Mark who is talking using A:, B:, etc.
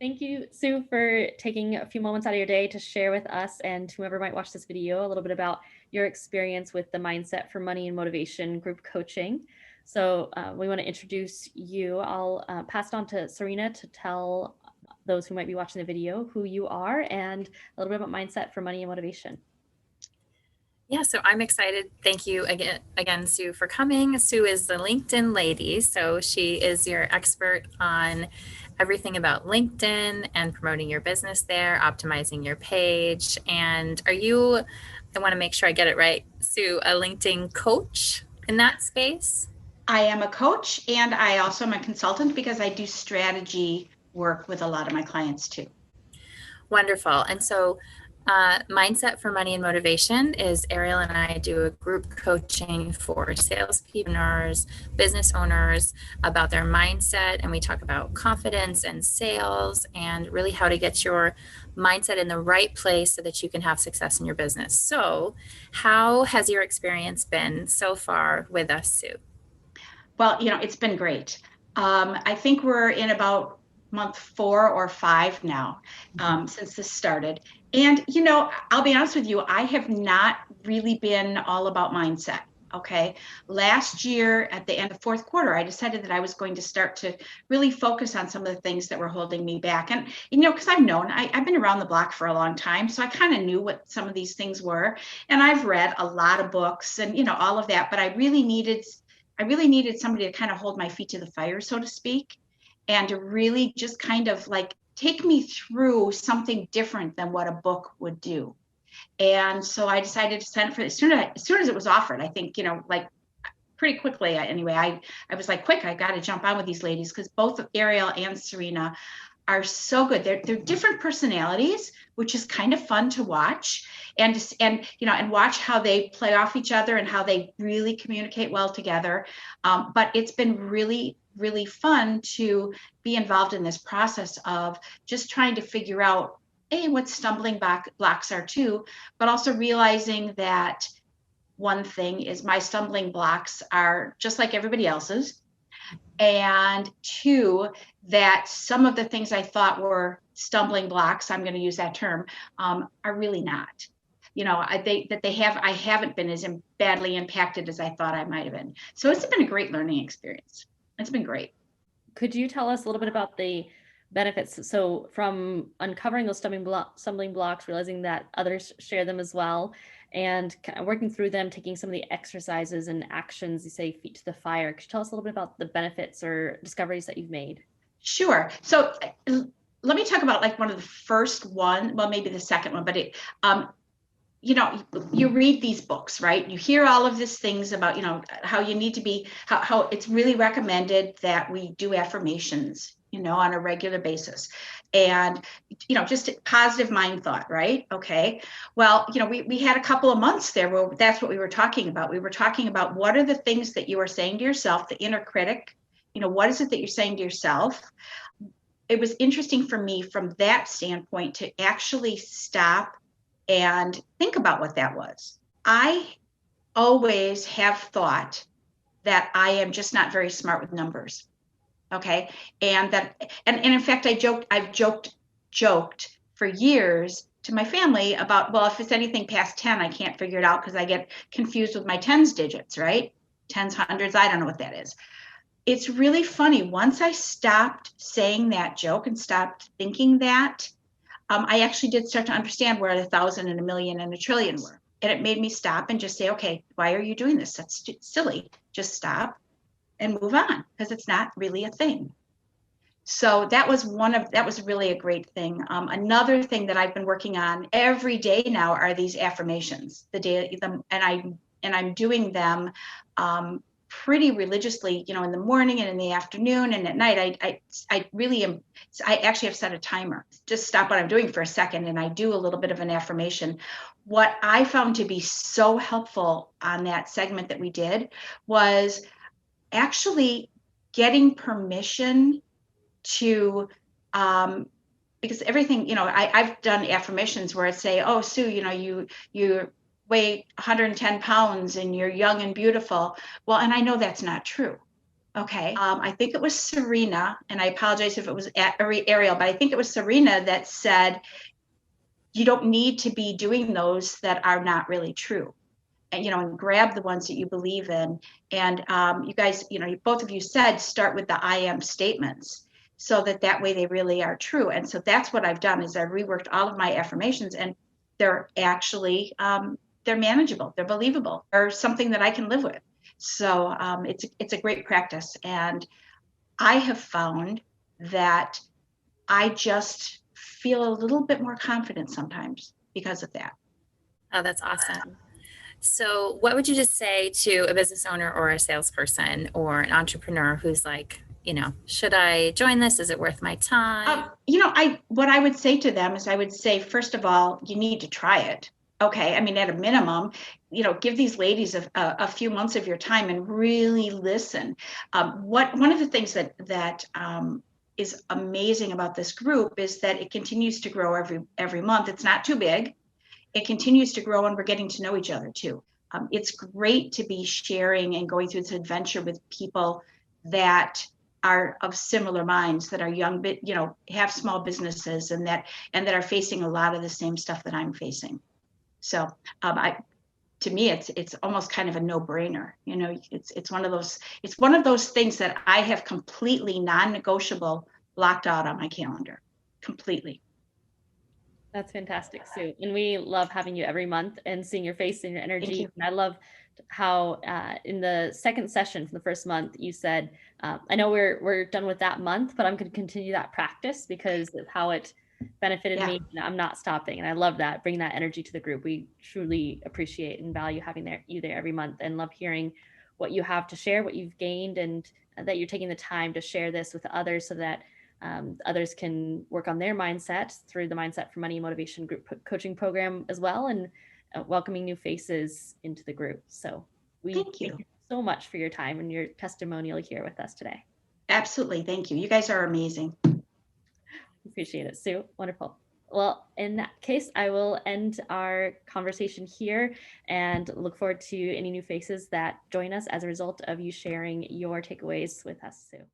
A: Thank you, Sue, for taking a few moments out of your day to share with us and whoever might watch this video a little bit about your experience with the Mindset for Money and Motivation group coaching. So we want to introduce you. I'll pass it on to Cyrina to tell those who might be watching the video who you are and a little bit about Mindset for Money and Motivation.
B: Yeah, so I'm excited. Thank you again, Sue, for coming. Sue is the LinkedIn lady, so she is your expert on everything about LinkedIn and promoting your business there, optimizing your page. And are you, I want to make sure I get it right, Sue, a LinkedIn coach in that space?
C: I am a coach and I also am a consultant because I do strategy work with a lot of my clients too.
B: Wonderful. And so, Mindset for Money and Motivation is Ariel and I do a group coaching for salespeople, business owners about their mindset. And we talk about confidence and sales and really how to get your mindset in the right place so that you can have success in your business. So, how has your experience been so far with us, Sue?
C: Well, it's been great. I think we're in about month 4 or 5 now since this started. And, I'll be honest with you, I have not really been all about mindset. Okay. Last year at the end of fourth quarter, I decided that I was going to start to really focus on some of the things that were holding me back. And, because I've been around the block for a long time. So I kind of knew what some of these things were. And I've read a lot of books and, all of that. But I really needed somebody to kind of hold my feet to the fire, so to speak, and to really just kind of like take me through something different than what a book would do. And so I decided to sign up for it as soon as it was offered. I think, like pretty quickly. I was like, quick, I got to jump on with these ladies because both Ariel and Cyrina are so good. They're different personalities, which is kind of fun to watch and watch how they play off each other and how they really communicate well together. But it's been really, really fun to be involved in this process of just trying to figure out what stumbling blocks are too, but also realizing that one thing is my stumbling blocks are just like everybody else's. And 2, that some of the things I thought were stumbling blocks, I'm going to use that term, are really not. I haven't been as badly impacted as I thought I might have been. So it's been a great learning experience. It's been great.
A: Could you tell us a little bit about the benefits? So from uncovering those stumbling blocks, realizing that others share them as well, and kind of working through them, taking some of the exercises and actions, you say feet to the fire. Could you tell us a little bit about the benefits or discoveries that you've made?
C: Sure. So let me talk about like one of the first one, well, maybe the second one, but you read these books, right? You hear all of these things about, how you need to be, how it's really recommended that we do affirmations, on a regular basis. And, just positive mind thought, right? Okay. Well, we had a couple of months there where that's what we were talking about. We were talking about what are the things that you are saying to yourself, the inner critic, what is it that you're saying to yourself? It was interesting for me from that standpoint to actually stop and think about what that was. I always have thought that I am just not very smart with numbers. Okay. And in fact, I've joked for years to my family about, well, if it's anything past 10, I can't figure it out because I get confused with my tens digits, right? Tens, hundreds, I don't know what that is. It's really funny. Once I stopped saying that joke and stopped thinking that, I actually did start to understand where 1,000 and a million and a trillion were. And it made me stop and just say, okay, why are you doing this? That's silly. Just stop and move on because it's not really a thing. So that was really a great thing. Another thing that I've been working on every day now are these affirmations. And I'm doing them pretty religiously, in the morning and in the afternoon and at night. I really am. I actually have set a timer. Just stop what I'm doing for a second, and I do a little bit of an affirmation. What I found to be so helpful on that segment that we did was actually getting permission to, because everything, I've done affirmations where I say, oh, Sue, you weigh 110 pounds and you're young and beautiful. Well, and I know that's not true. Okay. I think it was Cyrina, and I apologize if it was Ariel, but I think it was Cyrina that said, you don't need to be doing those that are not really true. And, and grab the ones that you believe in. And you guys, both of you said, start with the I am statements so that way they really are true. And so that's what I've done is I've reworked all of my affirmations, and they're actually, they're manageable, they're believable, or something that I can live with. So it's a great practice. And I have found that I just feel a little bit more confident sometimes because of that.
B: Oh, that's awesome. So, what would you just say to a business owner or a salesperson or an entrepreneur who's like, should I join this? Is it worth my time?
C: What I would say to them is I would say, first of all, you need to try it. Okay. I mean, at a minimum, give these ladies a few months of your time and really listen. One of the things that is amazing about this group is that it continues to grow every month. It's not too big. It continues to grow, and we're getting to know each other too. It's great to be sharing and going through this adventure with people that are of similar minds, that are young, but have small businesses, and that are facing a lot of the same stuff that I'm facing. So to me, it's almost kind of a no-brainer. It's one of those things that I have completely non-negotiable blocked out on my calendar, completely.
A: That's fantastic, Sue. And we love having you every month and seeing your face and your energy. And I love how in the second session from the first month, you said, I know we're done with that month, but I'm going to continue that practice because of how it benefited me. And I'm not stopping. And I love that. Bring that energy to the group. We truly appreciate and value having you there every month, and love hearing what you have to share, what you've gained, and that you're taking the time to share this with others so that others can work on their mindset through the Mindset for Money and Motivation group coaching program as well, and welcoming new faces into the group. So thank you so much for your time and your testimonial here with us today.
C: Absolutely. Thank you. You guys are amazing.
A: Appreciate it, Sue. Wonderful. Well, in that case, I will end our conversation here and look forward to any new faces that join us as a result of you sharing your takeaways with us, Sue.